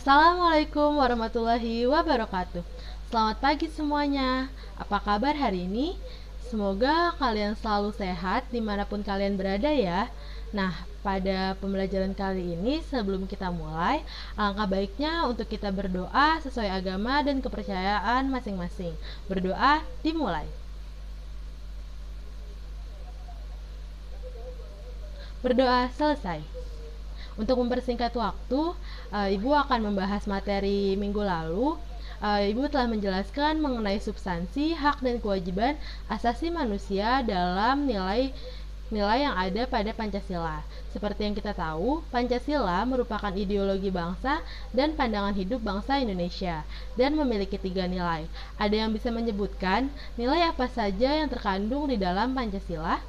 Assalamualaikum warahmatullahi wabarakatuh. Selamat pagi semuanya. Apa kabar hari ini? Semoga kalian selalu sehat dimanapun kalian berada ya. Nah, pada pembelajaran kali ini sebelum kita mulai, alangkah baiknya untuk kita berdoa sesuai agama dan kepercayaan masing-masing. Berdoa dimulai. Berdoa selesai. Untuk mempersingkat waktu, Ibu akan membahas materi minggu lalu. Ibu telah menjelaskan mengenai substansi, hak dan kewajiban asasi manusia dalam nilai yang ada pada Pancasila. Seperti yang kita tahu, Pancasila merupakan ideologi bangsa dan pandangan hidup bangsa Indonesia dan memiliki 3 nilai. Ada yang bisa menyebutkan nilai apa saja yang terkandung di dalam Pancasila?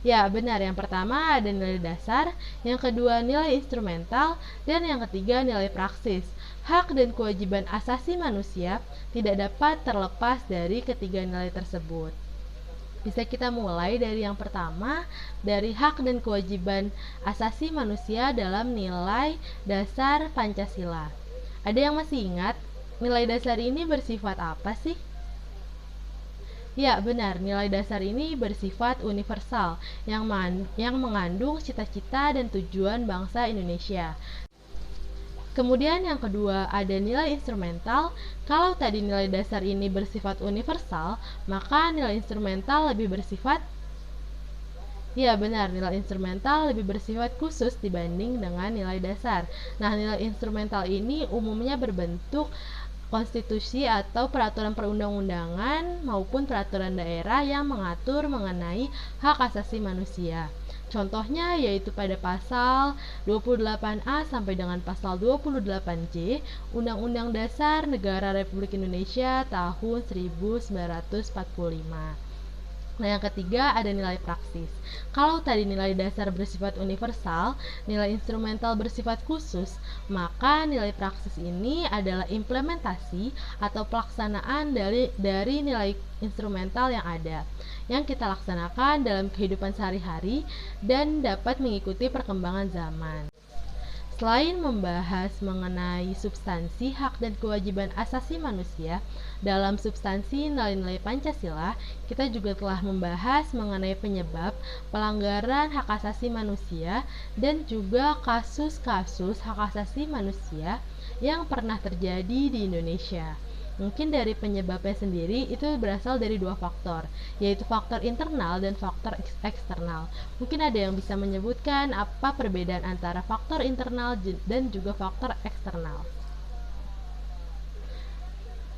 Ya, benar. Yang pertama ada nilai dasar, yang kedua nilai instrumental, dan yang ketiga nilai praksis. Hak dan kewajiban asasi manusia tidak dapat terlepas dari ketiga nilai tersebut. Bisa kita mulai dari yang pertama, dari hak dan kewajiban asasi manusia dalam nilai dasar Pancasila. Ada yang masih ingat nilai dasar ini bersifat apa sih? Ya, benar. Nilai dasar ini bersifat universal yang mengandung cita-cita dan tujuan bangsa Indonesia. Kemudian yang kedua ada nilai instrumental. Kalau tadi nilai dasar ini bersifat universal, maka nilai instrumental lebih bersifat Ya, benar. Nilai instrumental lebih bersifat khusus dibanding dengan nilai dasar. Nah, nilai instrumental ini umumnya berbentuk konstitusi atau peraturan perundang-undangan maupun peraturan daerah yang mengatur mengenai hak asasi manusia. Contohnya yaitu pada pasal 28A sampai dengan pasal 28J Undang-Undang Dasar Negara Republik Indonesia tahun 1945. Nah, yang ketiga ada nilai praksis. Kalau tadi nilai dasar bersifat universal, nilai instrumental bersifat khusus, maka nilai praksis ini adalah implementasi atau pelaksanaan dari nilai instrumental yang ada, yang kita laksanakan dalam kehidupan sehari-hari dan dapat mengikuti perkembangan zaman. Selain membahas mengenai substansi hak dan kewajiban asasi manusia dalam substansi nilai-nilai Pancasila, kita juga telah membahas mengenai penyebab pelanggaran hak asasi manusia dan juga kasus-kasus hak asasi manusia yang pernah terjadi di Indonesia. Mungkin dari penyebabnya sendiri itu berasal dari 2 faktor, yaitu faktor internal dan faktor eksternal. Mungkin ada yang bisa menyebutkan apa perbedaan antara faktor internal dan juga faktor eksternal.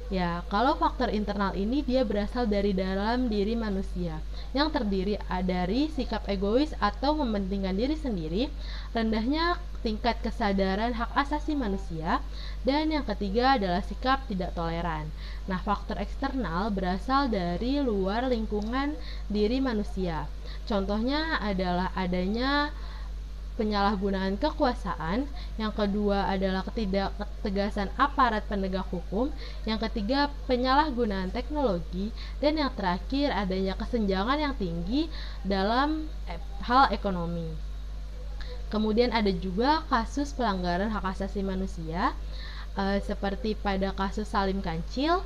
Ya, kalau faktor internal ini dia berasal dari dalam diri manusia, yang terdiri dari sikap egois atau mementingkan diri sendiri, rendahnya tingkat kesadaran hak asasi manusia, dan yang ketiga adalah sikap tidak toleran. Nah, faktor eksternal berasal dari luar lingkungan diri manusia. Contohnya adalah adanya penyalahgunaan kekuasaan, yang kedua adalah ketidaktegasan aparat penegak hukum, yang ketiga penyalahgunaan teknologi, dan yang terakhir adanya kesenjangan yang tinggi dalam hal ekonomi. Kemudian ada juga kasus pelanggaran hak asasi manusia, seperti pada kasus Salim Kancil,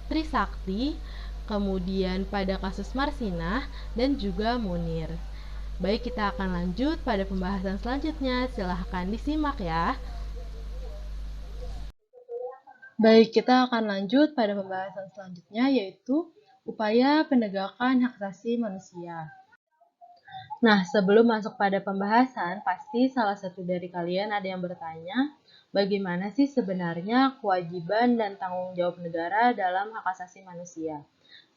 Trisakti, kemudian pada kasus Marsinah, dan juga Munir. Baik, kita akan lanjut pada pembahasan selanjutnya. Silahkan disimak ya. Baik, kita akan lanjut pada pembahasan selanjutnya, yaitu upaya penegakan hak asasi manusia. Nah, sebelum masuk pada pembahasan, pasti salah satu dari kalian ada yang bertanya, bagaimana sih sebenarnya kewajiban dan tanggung jawab negara dalam hak asasi manusia?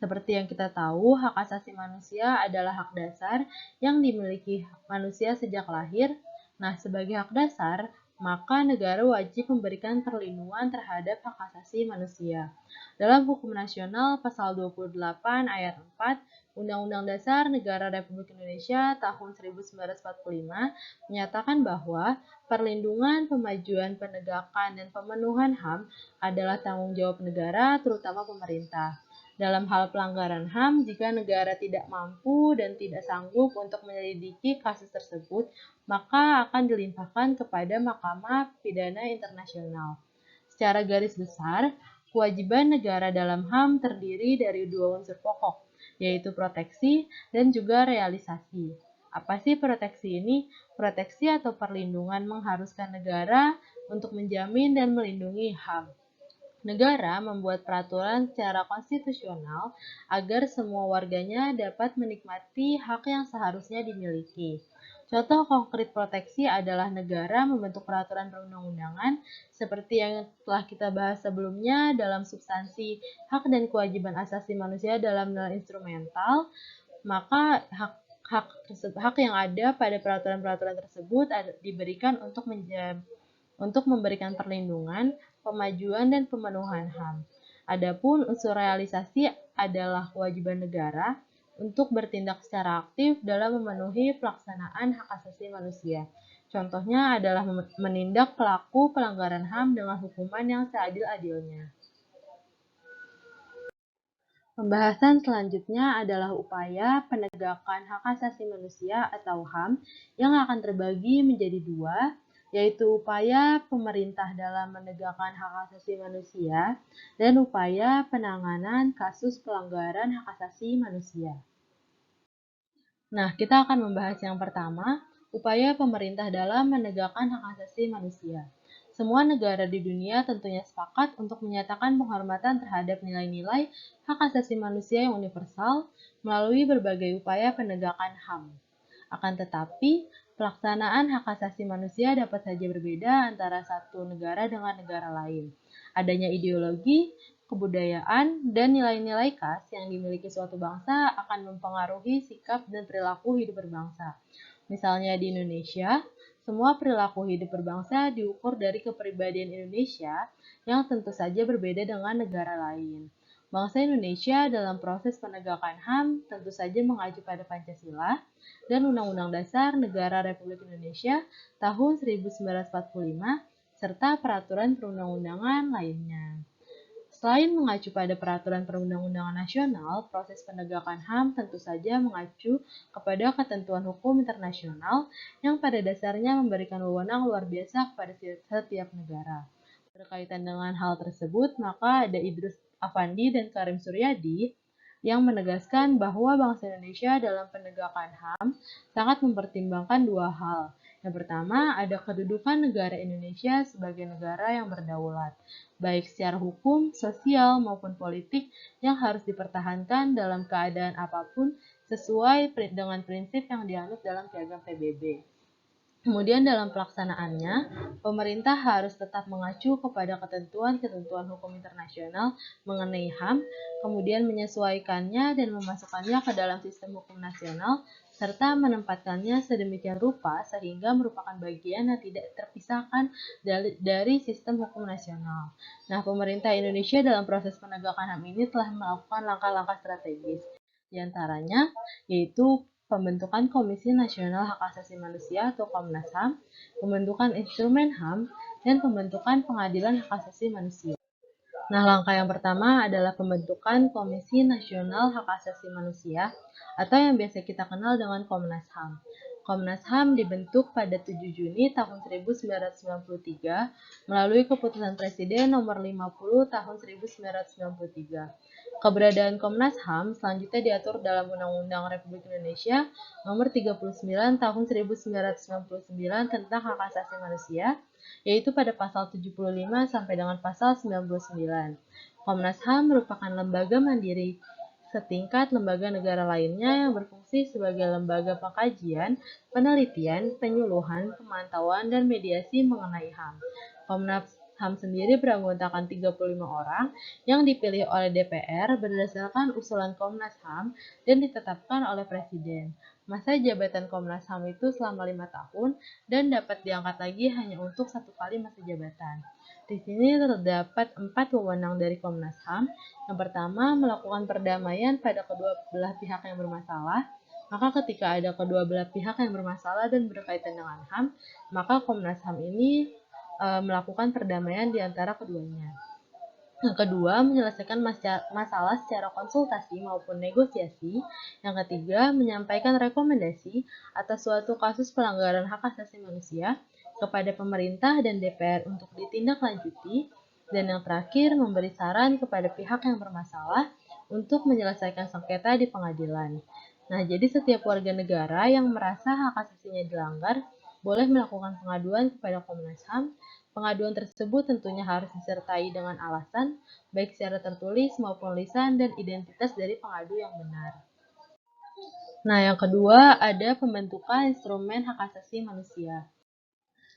Seperti yang kita tahu, hak asasi manusia adalah hak dasar yang dimiliki manusia sejak lahir. Nah, sebagai hak dasar, maka negara wajib memberikan perlindungan terhadap hak asasi manusia. Dalam Hukum Nasional Pasal 28 Ayat 4 Undang-Undang Dasar Negara Republik Indonesia tahun 1945 menyatakan bahwa perlindungan, pemajuan, penegakan, dan pemenuhan HAM adalah tanggung jawab negara, terutama pemerintah. Dalam hal pelanggaran HAM, jika negara tidak mampu dan tidak sanggup untuk menyelidiki kasus tersebut, maka akan dilimpahkan kepada Mahkamah Pidana Internasional. Secara garis besar, kewajiban negara dalam HAM terdiri dari dua unsur pokok, yaitu proteksi dan juga realisasi. Apa sih proteksi ini? Proteksi atau perlindungan mengharuskan negara untuk menjamin dan melindungi HAM. Negara membuat peraturan secara konstitusional agar semua warganya dapat menikmati hak yang seharusnya dimiliki. Contoh konkret proteksi adalah negara membentuk peraturan perundang-undangan seperti yang telah kita bahas sebelumnya dalam substansi hak dan kewajiban asasi manusia dalam nilai instrumental, maka hak yang ada pada peraturan-peraturan tersebut diberikan untuk memberikan perlindungan, pemajuan, dan pemenuhan HAM. Adapun unsur realisasi adalah kewajiban negara untuk bertindak secara aktif dalam memenuhi pelaksanaan hak asasi manusia. Contohnya adalah menindak pelaku pelanggaran HAM dengan hukuman yang seadil-adilnya. Pembahasan selanjutnya adalah upaya penegakan hak asasi manusia atau HAM yang akan terbagi menjadi dua, yaitu upaya pemerintah dalam menegakkan hak asasi manusia dan upaya penanganan kasus pelanggaran hak asasi manusia. Nah, kita akan membahas yang pertama, upaya pemerintah dalam menegakkan hak asasi manusia. Semua negara di dunia tentunya sepakat untuk menyatakan penghormatan terhadap nilai-nilai hak asasi manusia yang universal melalui berbagai upaya penegakan HAM. Akan tetapi, pelaksanaan hak asasi manusia dapat saja berbeda antara satu negara dengan negara lain. Adanya ideologi, kebudayaan, dan nilai-nilai khas yang dimiliki suatu bangsa akan mempengaruhi sikap dan perilaku hidup berbangsa. Misalnya di Indonesia, semua perilaku hidup berbangsa diukur dari kepribadian Indonesia yang tentu saja berbeda dengan negara lain. Bangsa Indonesia dalam proses penegakan HAM tentu saja mengacu pada Pancasila dan Undang-Undang Dasar Negara Republik Indonesia tahun 1945 serta peraturan perundang-undangan lainnya. Selain mengacu pada peraturan perundang-undangan nasional, proses penegakan HAM tentu saja mengacu kepada ketentuan hukum internasional yang pada dasarnya memberikan wewenang luar biasa kepada setiap negara. Berkaitan dengan hal tersebut, maka ada Idrus Afandi dan Karim Suryadi yang menegaskan bahwa bangsa Indonesia dalam penegakan HAM sangat mempertimbangkan dua hal. Yang pertama, ada kedudukan negara Indonesia sebagai negara yang berdaulat, baik secara hukum, sosial, maupun politik yang harus dipertahankan dalam keadaan apapun sesuai dengan prinsip yang dianut dalam Piagam PBB. Kemudian dalam pelaksanaannya, pemerintah harus tetap mengacu kepada ketentuan-ketentuan hukum internasional mengenai HAM, kemudian menyesuaikannya dan memasukkannya ke dalam sistem hukum nasional, serta menempatkannya sedemikian rupa sehingga merupakan bagian yang tidak terpisahkan dari sistem hukum nasional. Nah, pemerintah Indonesia dalam proses penegakan HAM ini telah melakukan langkah-langkah strategis. Di antaranya, yaitu pembentukan Komisi Nasional Hak Asasi Manusia atau Komnas HAM, pembentukan instrumen HAM, dan pembentukan Pengadilan Hak Asasi Manusia. Nah, langkah yang pertama adalah pembentukan Komisi Nasional Hak Asasi Manusia atau yang biasa kita kenal dengan Komnas HAM. Komnas HAM dibentuk pada 7 Juni tahun 1993 melalui Keputusan Presiden Nomor 50 tahun 1993. Keberadaan Komnas HAM selanjutnya diatur dalam Undang-Undang Republik Indonesia Nomor 39 Tahun 1999 tentang Hak Asasi Manusia, yaitu pada pasal 75 sampai dengan pasal 99. Komnas HAM merupakan lembaga mandiri setingkat lembaga negara lainnya yang berfungsi sebagai lembaga pengkajian, penelitian, penyuluhan, pemantauan, dan mediasi mengenai HAM. Komnas HAM sendiri beranggotakan 35 orang yang dipilih oleh DPR berdasarkan usulan Komnas HAM dan ditetapkan oleh Presiden. Masa jabatan Komnas HAM itu selama 5 tahun dan dapat diangkat lagi hanya untuk 1 kali masa jabatan. Di sini terdapat 4 wewenang dari Komnas HAM. Yang pertama, melakukan perdamaian pada kedua belah pihak yang bermasalah. Maka ketika ada kedua belah pihak yang bermasalah dan berkaitan dengan HAM, maka Komnas HAM ini melakukan perdamaian di antara keduanya. Yang kedua, menyelesaikan masalah secara konsultasi maupun negosiasi. Yang ketiga, menyampaikan rekomendasi atas suatu kasus pelanggaran hak asasi manusia kepada pemerintah dan DPR untuk ditindaklanjuti. Dan yang terakhir, memberi saran kepada pihak yang bermasalah untuk menyelesaikan sengketa di pengadilan. Nah, jadi setiap warga negara yang merasa hak asasinya dilanggar boleh melakukan pengaduan kepada Komnas HAM. Pengaduan tersebut tentunya harus disertai dengan alasan, baik secara tertulis maupun lisan, dan identitas dari pengadu yang benar. Nah, yang kedua ada pembentukan instrumen hak asasi manusia.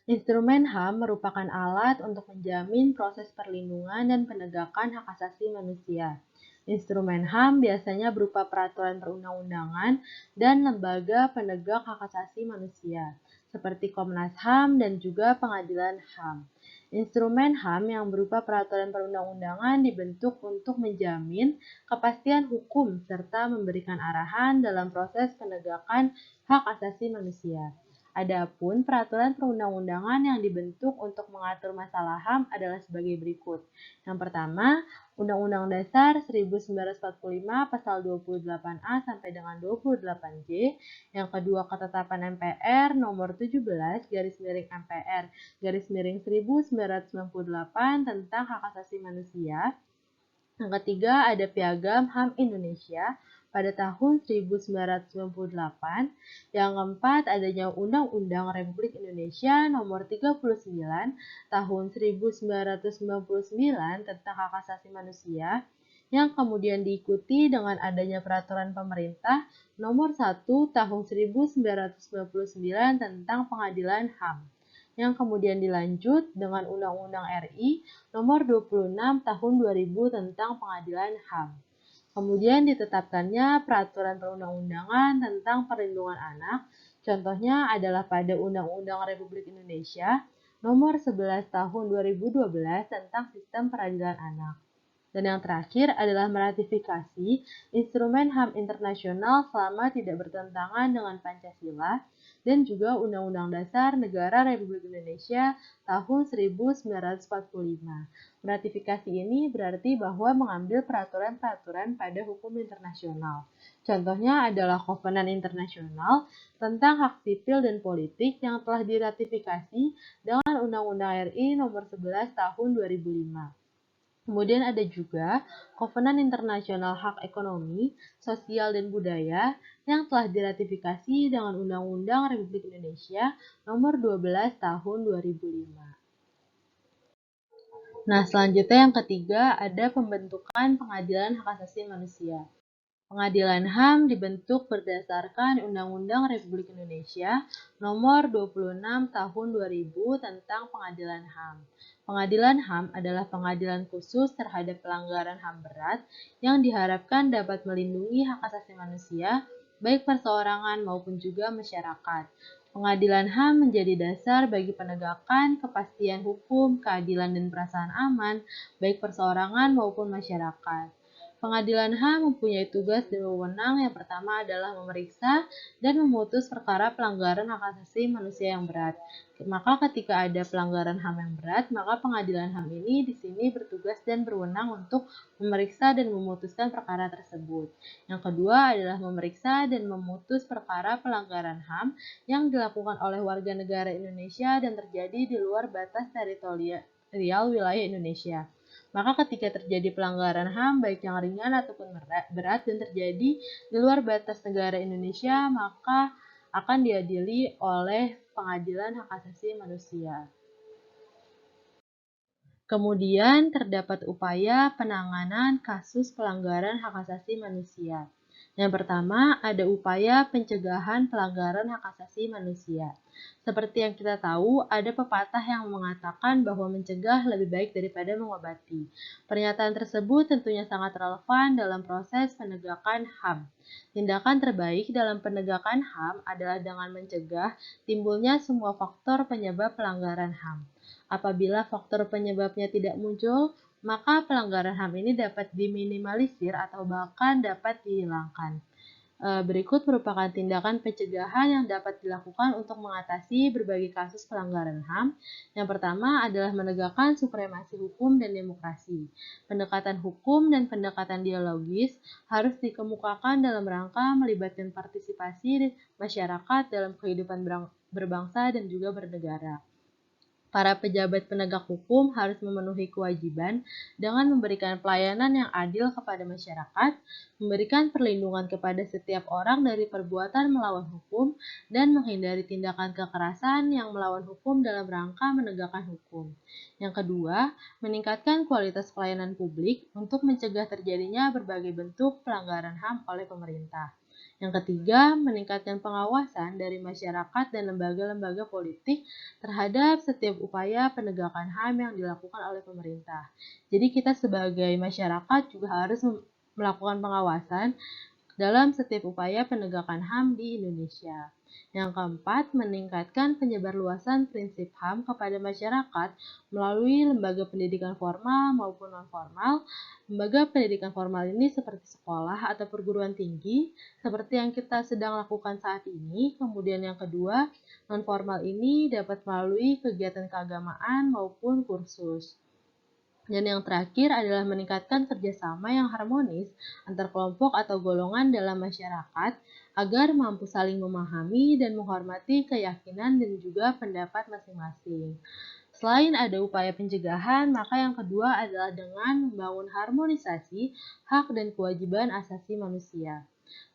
Instrumen HAM merupakan alat untuk menjamin proses perlindungan dan penegakan hak asasi manusia. Instrumen HAM biasanya berupa peraturan perundang-undangan dan lembaga penegak hak asasi manusia, seperti Komnas HAM dan juga Pengadilan HAM. Instrumen HAM yang berupa peraturan perundang-undangan dibentuk untuk menjamin kepastian hukum serta memberikan arahan dalam proses penegakan hak asasi manusia. Adapun peraturan perundang-undangan yang dibentuk untuk mengatur masalah HAM adalah sebagai berikut. Yang pertama, Undang-Undang Dasar 1945 Pasal 28A sampai dengan 28J. Yang kedua, Ketetapan MPR Nomor 17 MPR 1998 tentang Hak Asasi Manusia. Yang ketiga, ada Piagam HAM Indonesia pada tahun 1998. Yang keempat, adanya Undang-Undang Republik Indonesia Nomor 39 tahun 1999 tentang Hak Asasi Manusia, yang kemudian diikuti dengan adanya Peraturan Pemerintah Nomor 1 tahun 1999 tentang Pengadilan HAM, yang kemudian dilanjut dengan Undang-Undang RI Nomor 26 Tahun 2000 tentang Pengadilan HAM. Kemudian ditetapkannya peraturan perundang-undangan tentang perlindungan anak. Contohnya adalah pada Undang-Undang Republik Indonesia Nomor 11 Tahun 2012 tentang Sistem Peradilan Anak. Dan yang terakhir adalah meratifikasi instrumen HAM internasional selama tidak bertentangan dengan Pancasila dan juga Undang-Undang Dasar Negara Republik Indonesia tahun 1945. Meratifikasi ini berarti bahwa mengambil peraturan-peraturan pada hukum internasional. Contohnya adalah Kovenan Internasional tentang hak sipil dan politik yang telah diratifikasi dengan Undang-Undang RI Nomor 11 Tahun 2005. Kemudian ada juga Kovenan Internasional Hak Ekonomi, Sosial, dan Budaya yang telah diratifikasi dengan Undang-Undang Republik Indonesia Nomor 12 Tahun 2005. Nah, selanjutnya yang ketiga ada pembentukan Pengadilan Hak Asasi Manusia. Pengadilan HAM dibentuk berdasarkan Undang-Undang Republik Indonesia Nomor 26 Tahun 2000 tentang Pengadilan HAM. Pengadilan HAM adalah pengadilan khusus terhadap pelanggaran HAM berat yang diharapkan dapat melindungi hak asasi manusia, baik perseorangan maupun juga masyarakat. Pengadilan HAM menjadi dasar bagi penegakan kepastian hukum, keadilan, dan perasaan aman, baik perseorangan maupun masyarakat. Pengadilan HAM mempunyai tugas dan wewenang. Yang pertama adalah memeriksa dan memutus perkara pelanggaran hak asasi manusia yang berat. Maka ketika ada pelanggaran HAM yang berat, maka pengadilan HAM ini di sini bertugas dan berwenang untuk memeriksa dan memutuskan perkara tersebut. Yang kedua adalah memeriksa dan memutus perkara pelanggaran HAM yang dilakukan oleh warga negara Indonesia dan terjadi di luar batas teritorial wilayah Indonesia. Maka ketika terjadi pelanggaran HAM baik yang ringan ataupun berat dan terjadi di luar batas negara Indonesia, maka akan diadili oleh Pengadilan Hak Asasi Manusia. Kemudian terdapat upaya penanganan kasus pelanggaran hak asasi manusia. Yang pertama, ada upaya pencegahan pelanggaran hak asasi manusia. Seperti yang kita tahu, ada pepatah yang mengatakan bahwa mencegah lebih baik daripada mengobati. Pernyataan tersebut tentunya sangat relevan dalam proses penegakan HAM. Tindakan terbaik dalam penegakan HAM adalah dengan mencegah timbulnya semua faktor penyebab pelanggaran HAM. Apabila faktor penyebabnya tidak muncul, maka pelanggaran HAM ini dapat diminimalisir atau bahkan dapat dihilangkan. Berikut merupakan tindakan pencegahan yang dapat dilakukan untuk mengatasi berbagai kasus pelanggaran HAM. Yang pertama adalah menegakkan supremasi hukum dan demokrasi. Pendekatan hukum dan pendekatan dialogis harus dikemukakan dalam rangka melibatkan partisipasi masyarakat dalam kehidupan berbangsa dan juga bernegara. Para pejabat penegak hukum harus memenuhi kewajiban dengan memberikan pelayanan yang adil kepada masyarakat, memberikan perlindungan kepada setiap orang dari perbuatan melawan hukum, dan menghindari tindakan kekerasan yang melawan hukum dalam rangka menegakkan hukum. Yang kedua, meningkatkan kualitas pelayanan publik untuk mencegah terjadinya berbagai bentuk pelanggaran HAM oleh pemerintah. Yang ketiga, meningkatkan pengawasan dari masyarakat dan lembaga-lembaga politik terhadap setiap upaya penegakan HAM yang dilakukan oleh pemerintah. Jadi kita sebagai masyarakat juga harus melakukan pengawasan dalam setiap upaya penegakan HAM di Indonesia. Yang keempat, meningkatkan penyebarluasan prinsip HAM kepada masyarakat melalui lembaga pendidikan formal maupun non-formal. Lembaga pendidikan formal ini seperti sekolah atau perguruan tinggi, seperti yang kita sedang lakukan saat ini. Kemudian yang kedua, non-formal ini dapat melalui kegiatan keagamaan maupun kursus. Dan yang terakhir adalah meningkatkan kerjasama yang harmonis antar kelompok atau golongan dalam masyarakat agar mampu saling memahami dan menghormati keyakinan dan juga pendapat masing-masing. Selain ada upaya pencegahan, maka yang kedua adalah dengan membangun harmonisasi hak dan kewajiban asasi manusia.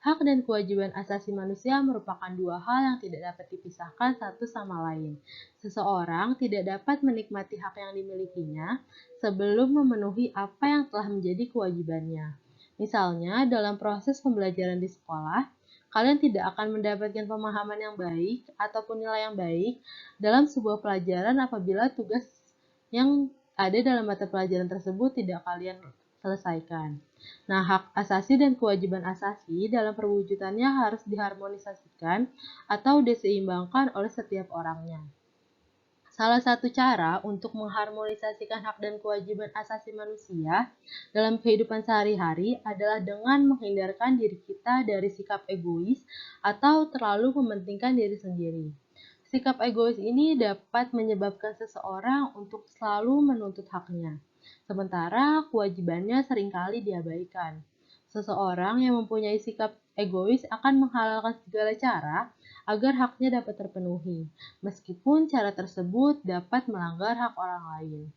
Hak dan kewajiban asasi manusia merupakan dua hal yang tidak dapat dipisahkan satu sama lain. Seseorang tidak dapat menikmati hak yang dimilikinya sebelum memenuhi apa yang telah menjadi kewajibannya. Misalnya, dalam proses pembelajaran di sekolah, kalian tidak akan mendapatkan pemahaman yang baik ataupun nilai yang baik dalam sebuah pelajaran apabila tugas yang ada dalam mata pelajaran tersebut tidak kalian selesaikan. Nah, hak asasi dan kewajiban asasi dalam perwujudannya harus diharmonisasikan atau diseimbangkan oleh setiap orangnya. Salah satu cara untuk mengharmonisasikan hak dan kewajiban asasi manusia dalam kehidupan sehari-hari adalah dengan menghindarkan diri kita dari sikap egois atau terlalu mementingkan diri sendiri. Sikap egois ini dapat menyebabkan seseorang untuk selalu menuntut haknya, sementara kewajibannya seringkali diabaikan. Seseorang yang mempunyai sikap egois akan menghalalkan segala cara agar haknya dapat terpenuhi, meskipun cara tersebut dapat melanggar hak orang lain.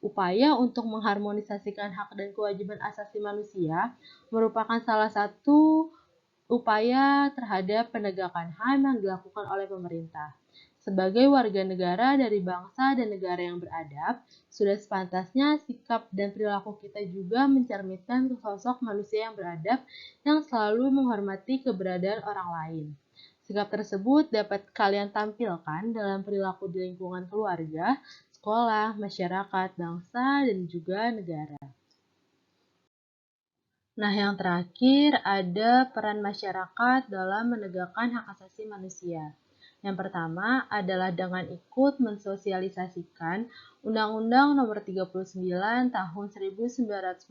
Upaya untuk mengharmonisasikan hak dan kewajiban asasi manusia merupakan salah satu upaya terhadap penegakan HAM yang dilakukan oleh pemerintah. Sebagai warga negara dari bangsa dan negara yang beradab, sudah sepantasnya sikap dan perilaku kita juga mencerminkan sosok manusia yang beradab yang selalu menghormati keberadaan orang lain. Sikap tersebut dapat kalian tampilkan dalam perilaku di lingkungan keluarga, sekolah, masyarakat, bangsa, dan juga negara. Nah, yang terakhir ada peran masyarakat dalam menegakkan hak asasi manusia. Yang pertama adalah dengan ikut mensosialisasikan Undang-Undang Nomor 39 Tahun 1999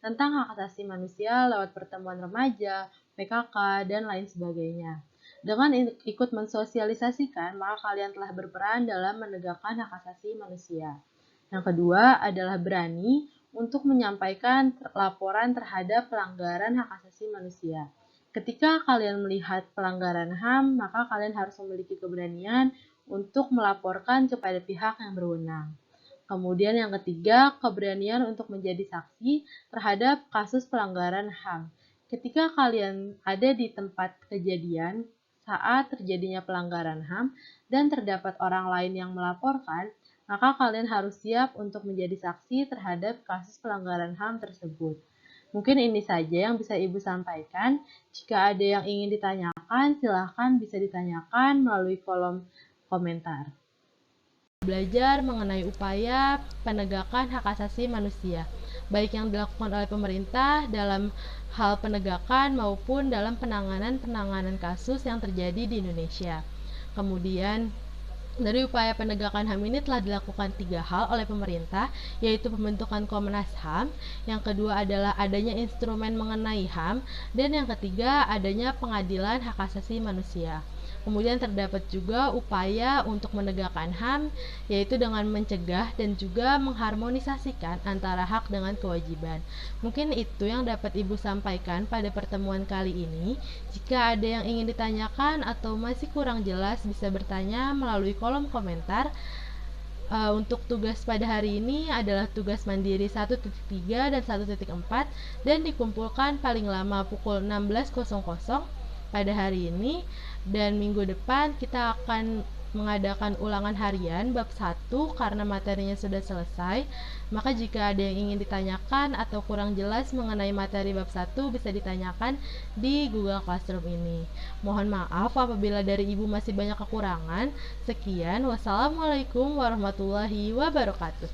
tentang hak asasi manusia lewat pertemuan remaja, PKK, dan lain sebagainya. Dengan ikut mensosialisasikan, maka kalian telah berperan dalam menegakkan hak asasi manusia. Yang kedua adalah berani untuk menyampaikan laporan terhadap pelanggaran hak asasi manusia. Ketika kalian melihat pelanggaran HAM, maka kalian harus memiliki keberanian untuk melaporkan kepada pihak yang berwenang. Kemudian yang ketiga, keberanian untuk menjadi saksi terhadap kasus pelanggaran HAM. Ketika kalian ada di tempat kejadian saat terjadinya pelanggaran HAM dan terdapat orang lain yang melaporkan, maka kalian harus siap untuk menjadi saksi terhadap kasus pelanggaran HAM tersebut. Mungkin ini saja yang bisa Ibu sampaikan. Jika ada yang ingin ditanyakan, silahkan bisa ditanyakan melalui kolom komentar. Belajar mengenai upaya penegakan hak asasi manusia, baik yang dilakukan oleh pemerintah dalam hal penegakan maupun dalam penanganan kasus yang terjadi di Indonesia. Kemudian Dari upaya penegakan HAM ini telah dilakukan 3 hal oleh pemerintah, yaitu pembentukan Komnas HAM, yang kedua adalah adanya instrumen mengenai HAM, dan yang ketiga adanya pengadilan hak asasi manusia. Kemudian terdapat juga upaya untuk menegakkan HAM, yaitu dengan mencegah dan juga mengharmonisasikan antara hak dengan kewajiban. Mungkin itu yang dapat Ibu sampaikan pada pertemuan kali ini. Jika ada yang ingin ditanyakan atau masih kurang jelas, bisa bertanya melalui kolom komentar. Untuk tugas pada hari ini adalah tugas mandiri 1.3 dan 1.4 dan dikumpulkan paling lama pukul 16.00 pada hari ini, dan minggu depan kita akan mengadakan ulangan harian bab 1 karena materinya sudah selesai. Maka jika ada yang ingin ditanyakan atau kurang jelas mengenai materi bab 1 bisa ditanyakan di Google Classroom ini. Mohon maaf apabila dari Ibu masih banyak kekurangan. Sekian, wassalamualaikum warahmatullahi wabarakatuh.